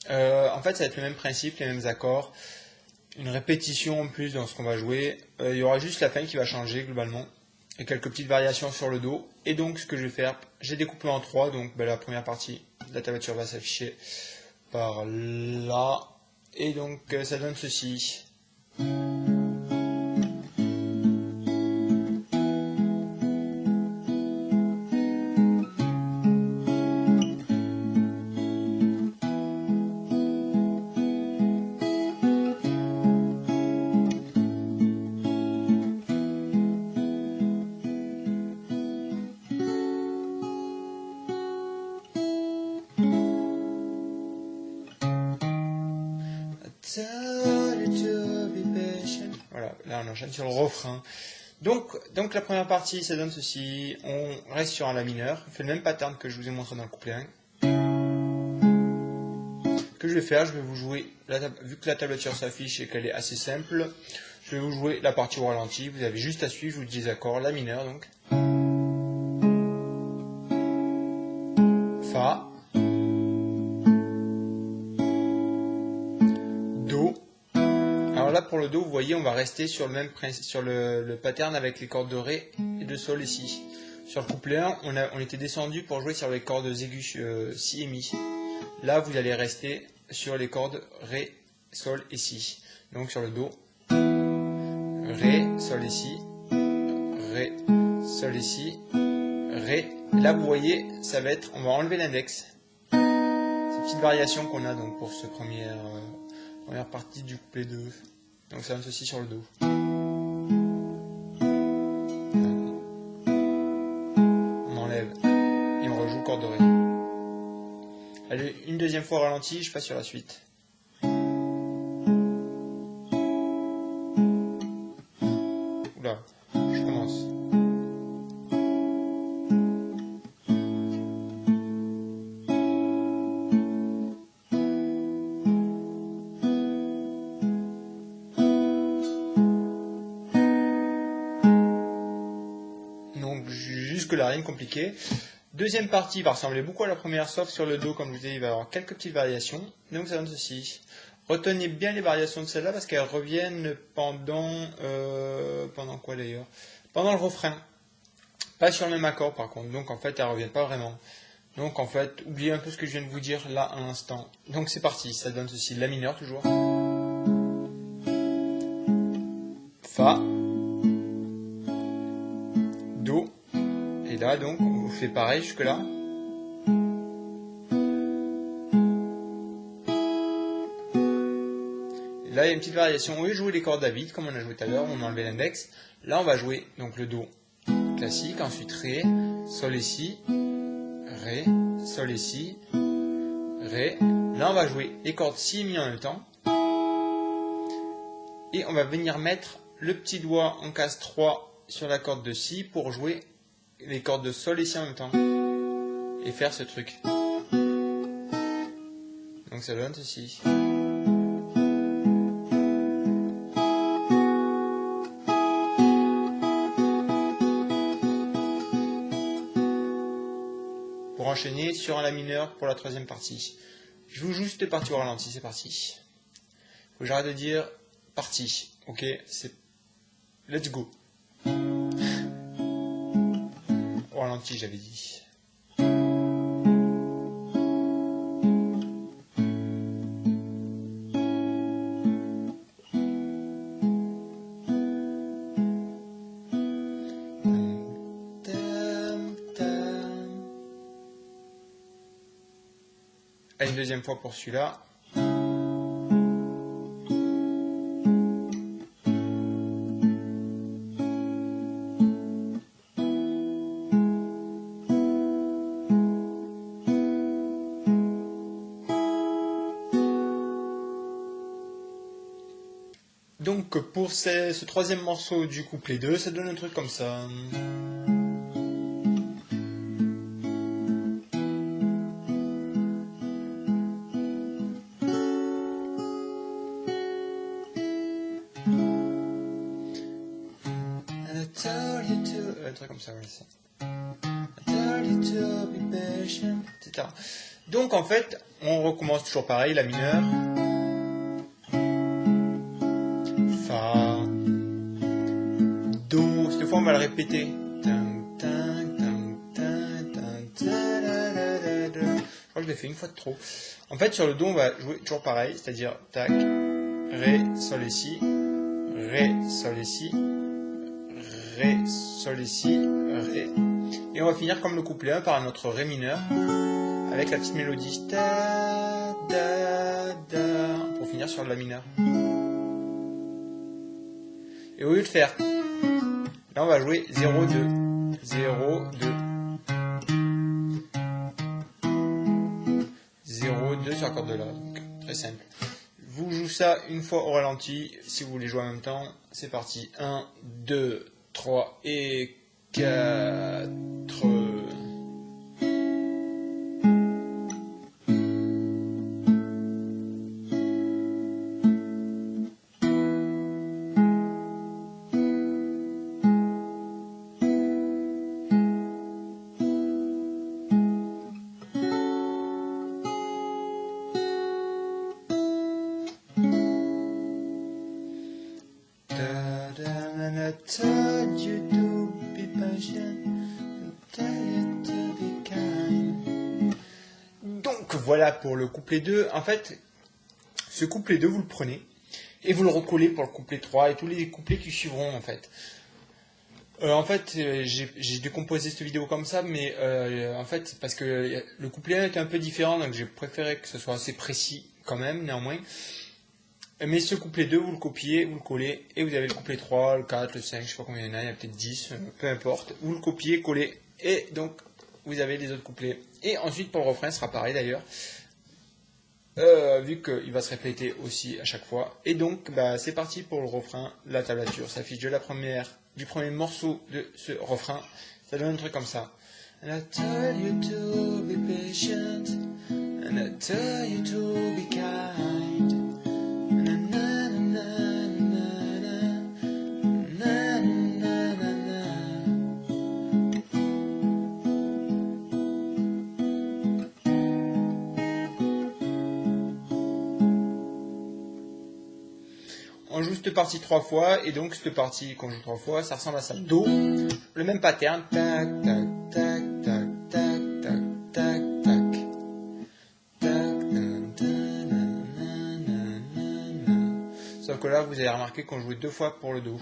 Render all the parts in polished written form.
En fait, ça va être le même principe, les mêmes accords, une répétition en plus dans ce qu'on va jouer. Il y aura juste la fin qui va changer globalement, et quelques petites variations sur le Do. Et donc, ce que je vais faire, j'ai découpé en trois, donc la première partie de la tablature va s'afficher par là, et donc ça donne ceci. Voilà, là on enchaîne sur le refrain. Donc la première partie, ça donne ceci. On reste sur un La mineur. On fait le même pattern que je vous ai montré dans le couplet 1. Ce que je vais faire, je vais vous jouer, vu que la tablature s'affiche et qu'elle est assez simple, je vais vous jouer la partie au ralenti. Vous avez juste à suivre, je vous dis les accords. La mineur donc. Fa. Do. Alors là pour le Do, vous voyez, on va rester sur le même principe, sur le pattern avec les cordes de Ré et de Sol et Si. Sur le couplet 1, on était descendu pour jouer sur les cordes aigus Si et Mi. Là, vous allez rester sur les cordes Ré, Sol et Si. Donc sur le Do, Ré, Sol et Si, Ré, Sol et Si, Ré. Là, vous voyez, ça va être, on va enlever l'index. Ces petites variations qu'on a donc pour ce première partie du couplet 2. Donc ça donne ceci sur le Do. On enlève et on rejoue corde de Ré. Allez, une deuxième fois au ralenti, je passe sur la suite. Oula, je commence. Donc jusque-là, rien de compliqué. Deuxième partie va ressembler beaucoup à la première, sauf sur le Do, comme je vous ai dit, il va y avoir quelques petites variations. Donc ça donne ceci. Retenez bien les variations de celle-là parce qu'elles reviennent pendant quoi d'ailleurs? Pendant le refrain. Pas sur le même accord par contre. Donc en fait, elles ne reviennent pas vraiment. Donc en fait, oubliez un peu ce que je viens de vous dire là à l'instant. Donc c'est parti. Ça donne ceci. La mineur toujours. Fa. Do. Et là donc, on fait pareil jusque là. Là, il y a une petite variation. Au lieu de jouer les cordes à vide, comme on a joué tout à l'heure, on a enlevé l'index. Là, on va jouer donc le Do classique, ensuite Ré, Sol et Si, Ré, Sol et Si, Ré. Là, on va jouer les cordes Si et Mi en même temps. Et on va venir mettre le petit doigt en case 3 sur la corde de Si pour jouer les cordes de Sol et Si en même temps. Et faire ce truc. Donc ça donne ceci. Pour enchaîner sur un La mineur pour la troisième partie. Je vous joue cette partie au ralenti, c'est parti. Faut que j'arrête de dire partie. Ok, c'est let's go. Au ralenti, j'avais dit. Une deuxième fois pour celui-là. Donc pour ce troisième morceau du couplet 2, ça donne un truc comme ça. Un truc comme ça, voilà ça. Etc. Donc en fait, on recommence toujours pareil, la mineur, Fa, Do, cette fois on va le répéter. Je crois que je l'ai fait une fois de trop. En fait, sur le Do, on va jouer toujours pareil, c'est-à-dire tac, Ré, Sol et Si, Ré, Sol et Si, Ré, Sol et Si, Ré. Et on va finir comme le couplet 1 par notre Ré mineur, avec la petite mélodie da, da, da, pour finir sur la mineure. Et au lieu de faire, là on va jouer 0, 2, 0, 2. 0, 2 sur la corde de La, donc très simple. Je vous joue ça une fois au ralenti, si vous voulez jouer en même temps, c'est parti. 1, 2, 3 et 4. I told you to be patient, tell you to be kind. Donc voilà pour le couplet 2. En fait, ce couplet 2, vous le prenez et vous le recollez pour le couplet 3 et tous les couplets qui suivront en fait. J'ai décomposé cette vidéo comme ça, mais en fait, parce que le couplet 1 était un peu différent, donc j'ai préféré que ce soit assez précis quand même, néanmoins. Mais ce couplet 2, vous le copiez, vous le collez, et vous avez le couplet 3, le 4, le 5, je sais pas combien il y en a, il y a peut-être 10, peu importe. Vous le copiez, collez, et donc vous avez les autres couplets. Et ensuite, pour le refrain, ce sera pareil d'ailleurs, vu qu'il va se répéter aussi à chaque fois. Et donc, c'est parti pour le refrain. La tablature s'affiche du premier morceau de ce refrain. Ça donne un truc comme ça. And I tell you to be patient, and I tell you to be kind. On joue cette partie 3 fois, et donc cette partie qu'on joue 3 fois, ça ressemble à ça. Do, le même pattern, tac, tac, tac, tac, tac, tac, tac, tac, tac, sauf que là, vous avez remarqué qu'on jouait 2 fois pour le Do.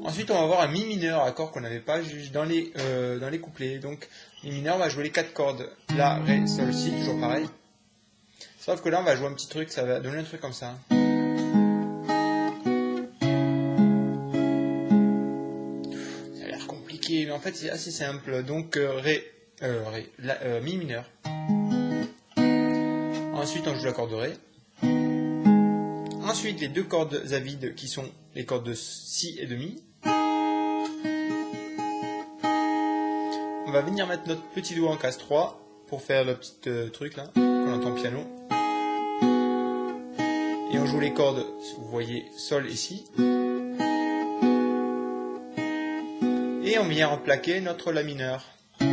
Ensuite, on va avoir un Mi mineur, accord qu'on n'avait pas dans les couplets. Donc, Mi mineur, on va jouer les 4 cordes. La, Ré, Sol, Si, toujours pareil. Sauf que là, on va jouer un petit truc, ça va donner un truc comme ça. Ça a l'air compliqué, mais en fait, c'est assez simple. Donc, Mi mineur. Ensuite, on joue la corde de Ré. Ensuite, les 2 cordes à vide qui sont les cordes de Si et de Mi. On va venir mettre notre petit doigt en case 3 pour faire le petit truc là, qu'on entend au piano. Et on joue les cordes, vous voyez, Sol et Si. Et on vient remplaquer notre La mineur. Et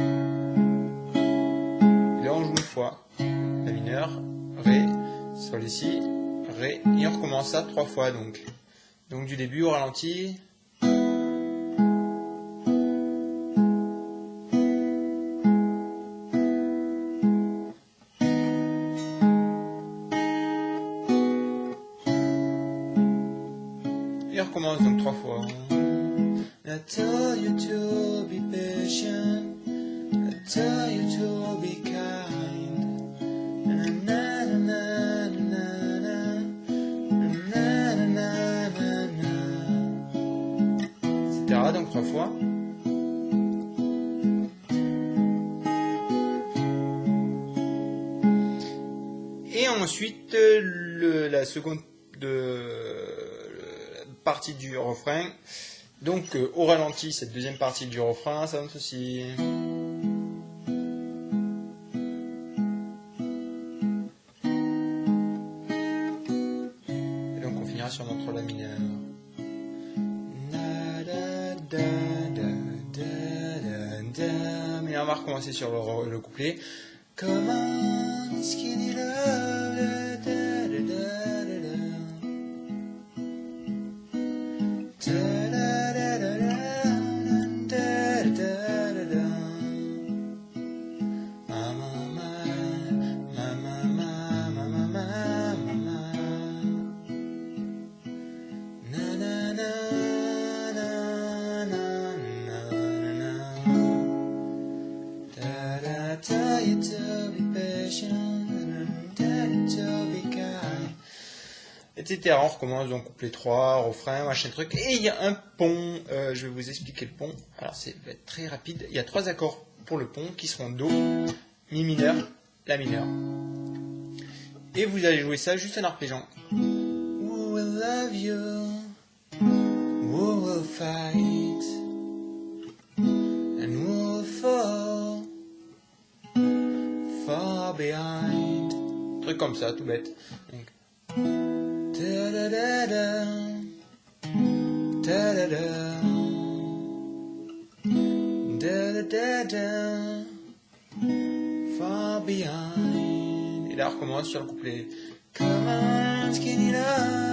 là on joue une fois. La mineur, Ré, Sol et Si, Ré. Et on recommence ça 3 fois donc. Donc du début au ralenti. Et on recommence donc 3 fois. I tell you to be patient, I tell you to be kind, na na na na na na na, etc. Donc 3 fois. Et ensuite la seconde partie du refrain. Donc au ralenti, cette deuxième partie du refrain, ça donne ceci. Et donc on finira sur notre La mineur. Da, da, da, da, da, da, da. recommencer sur le couplet. Come on, skinny love, da, da, da, da, da, da. Da, da, da, da, da, da, da, da, da. Etc. On recommence donc couplet 3, refrain, machin truc. Et il y a un pont. Je vais vous expliquer le pont. Alors, ça va être très rapide. Il y a 3 accords pour le pont qui seront Do, Mi mineur, La mineur. Et vous allez jouer ça juste en arpégeant. Who will love you? Who will fight? And who will fall far behind? Truc comme ça, tout bête. Donc, da da da da, da da da, da da da da, far behind. Et là on recommence sur le couplet. Come on, skinny love.